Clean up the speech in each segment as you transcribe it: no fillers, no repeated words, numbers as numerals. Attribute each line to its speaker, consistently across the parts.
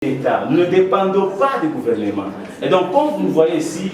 Speaker 1: l'État. Nous ne dépendons pas du gouvernement. Et donc, comme vous voyez ici,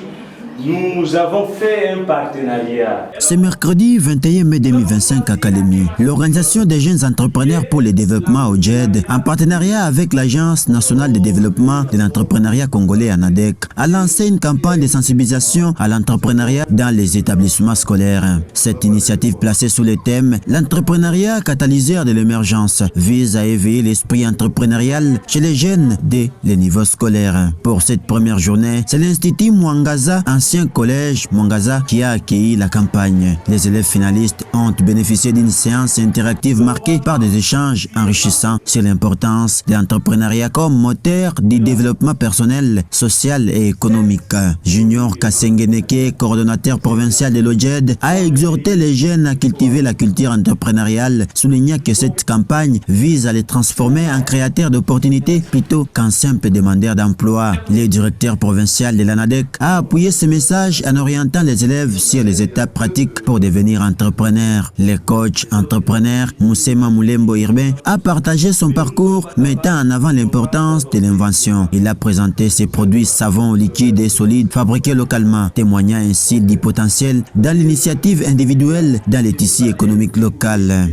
Speaker 1: nous avons fait un partenariat.
Speaker 2: Ce mercredi 21 mai 2025 à Kalemi, l'Organisation des jeunes entrepreneurs pour le développement OJED, en partenariat avec l'Agence nationale de développement de l'entrepreneuriat congolais ANADEC, a lancé une campagne de sensibilisation à l'entrepreneuriat dans les établissements scolaires. Cette initiative placée sous le thème « L'entrepreneuriat catalyseur de l'émergence » vise à éveiller l'esprit entrepreneurial chez les jeunes dès les niveaux scolaires. Pour cette première journée, c'est l'Institut Mwangaza, ancien collège Mwangaza, qui a accueilli la campagne. Les élèves finalistes ont bénéficié d'une séance interactive marquée par des échanges enrichissants sur l'importance de l'entrepreneuriat comme moteur du développement personnel, social et économique. Junior Kassengeneke, coordonnateur provincial de l'OJED, a exhorté les jeunes à cultiver la culture entrepreneuriale, soulignant que cette campagne vise à les transformer en créateurs d'opportunités plutôt qu'en simples demandeurs d'emploi. Le directeur provincial de l'ANADEC a appuyé ce message en orientant les élèves sur les étapes pratiques pour devenir entrepreneurs. Le coach entrepreneur Moussema Moulembo Irben a partagé son parcours, mettant en avant l'importance de l'invention. Il a présenté ses produits savons, liquides et solides fabriqués localement, témoignant ainsi du potentiel dans l'initiative individuelle dans les tissus économiques locaux.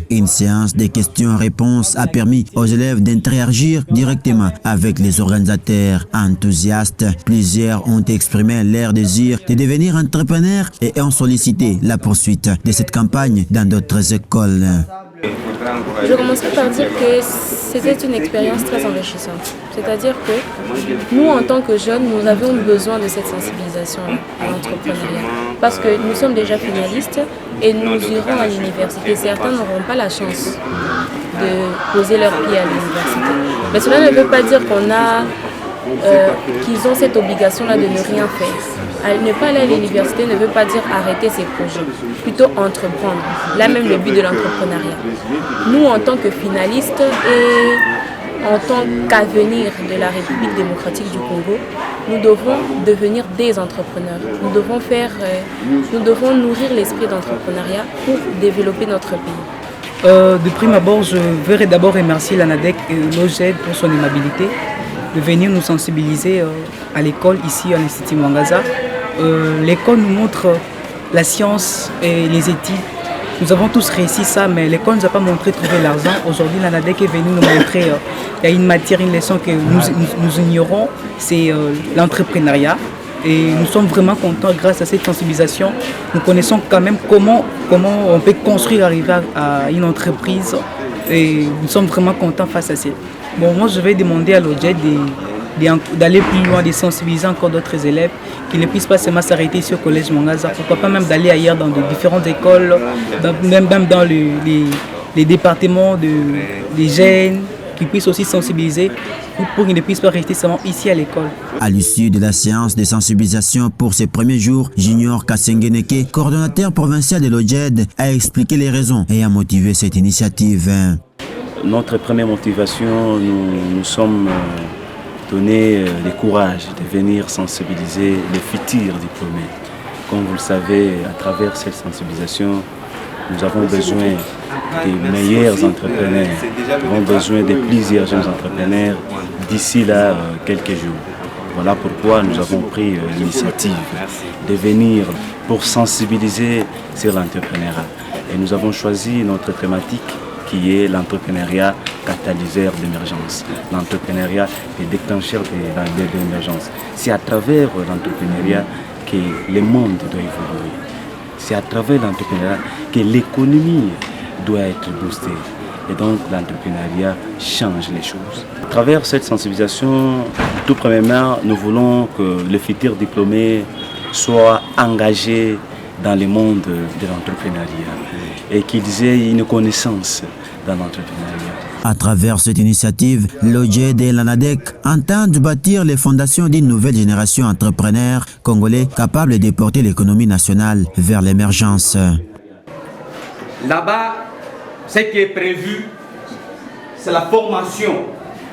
Speaker 2: Une séance de questions-réponses a permis aux élèves d'interagir directement avec les organisateurs enthousiastes. Plusieurs ont exprimé leur désir de devenir entrepreneurs et ont sollicité la poursuite de cette campagne dans d'autres écoles.
Speaker 3: Je commencerai par dire que c'était une expérience très enrichissante. C'est-à-dire que nous, en tant que jeunes, nous avions besoin de cette sensibilisation à l'entrepreneuriat. Parce que nous sommes déjà finalistes et nous irons à l'université. Certains n'auront pas la chance de poser leur pied à l'université. Mais cela ne veut pas dire qu'ils ont cette obligation-là de ne rien faire. Ne pas aller à l'université ne veut pas dire arrêter ses projets, plutôt entreprendre. Là même le but de l'entrepreneuriat. Nous, en tant que finalistes et en tant qu'avenir de la République démocratique du Congo, nous devons devenir des entrepreneurs. Nous devons nourrir l'esprit d'entrepreneuriat pour développer notre pays.
Speaker 4: De prime abord, je voudrais d'abord remercier l'ANADEC et l'OJED pour son aimabilité de venir nous sensibiliser à l'école ici à l'Institut Mwangaza. L'école nous montre la science et les éthiques. Nous avons tous réussi ça, mais l'école ne nous a pas montré trouver l'argent. Aujourd'hui, l'ANADEC est venu nous montrer il y a une matière, une leçon que nous ignorons, c'est l'entrepreneuriat. Et nous sommes vraiment contents grâce à cette sensibilisation. Nous connaissons quand même comment on peut construire, arriver à une entreprise. Et nous sommes vraiment contents face à ça. Bon, moi, je vais demander à l'OJED d'aller plus loin, de sensibiliser encore d'autres élèves, qu'ils ne puissent pas seulement s'arrêter sur le collège Mwangaza, pourquoi pas même d'aller ailleurs dans de différentes écoles, même dans les départements des jeunes, qu'ils puissent aussi sensibiliser pour qu'ils ne puissent pas rester seulement ici à l'école.
Speaker 2: À l'issue de la séance de sensibilisation pour ces premiers jours, Junior Kassengeneke, coordonnateur provincial de l'OJED, a expliqué les raisons et a motivé cette initiative.
Speaker 1: Notre première motivation, nous sommes donné le courage de venir sensibiliser les futurs diplômés. Comme vous le savez, à travers cette sensibilisation, nous avons besoin des meilleurs entrepreneurs. Nous avons besoin de plusieurs jeunes entrepreneurs d'ici là quelques jours. Voilà pourquoi nous avons pris l'initiative de venir pour sensibiliser sur l'entrepreneuriat. Et nous avons choisi notre thématique qui est l'entrepreneuriat catalyseur d'émergence, l'entrepreneuriat et déclencheur de l'émergence. C'est à travers l'entrepreneuriat que le monde doit évoluer. C'est à travers l'entrepreneuriat que l'économie doit être boostée. Et donc l'entrepreneuriat change les choses. À travers cette sensibilisation, tout premièrement, nous voulons que les futurs diplômés soient engagés dans le monde de l'entrepreneuriat et qu'ils aient une connaissance dans l'entrepreneuriat.
Speaker 2: À travers cette initiative, l'OJED et l'ANADEC entendent bâtir les fondations d'une nouvelle génération d'entrepreneurs congolais capables de porter l'économie nationale vers l'émergence.
Speaker 5: Là-bas, ce qui est prévu, c'est la formation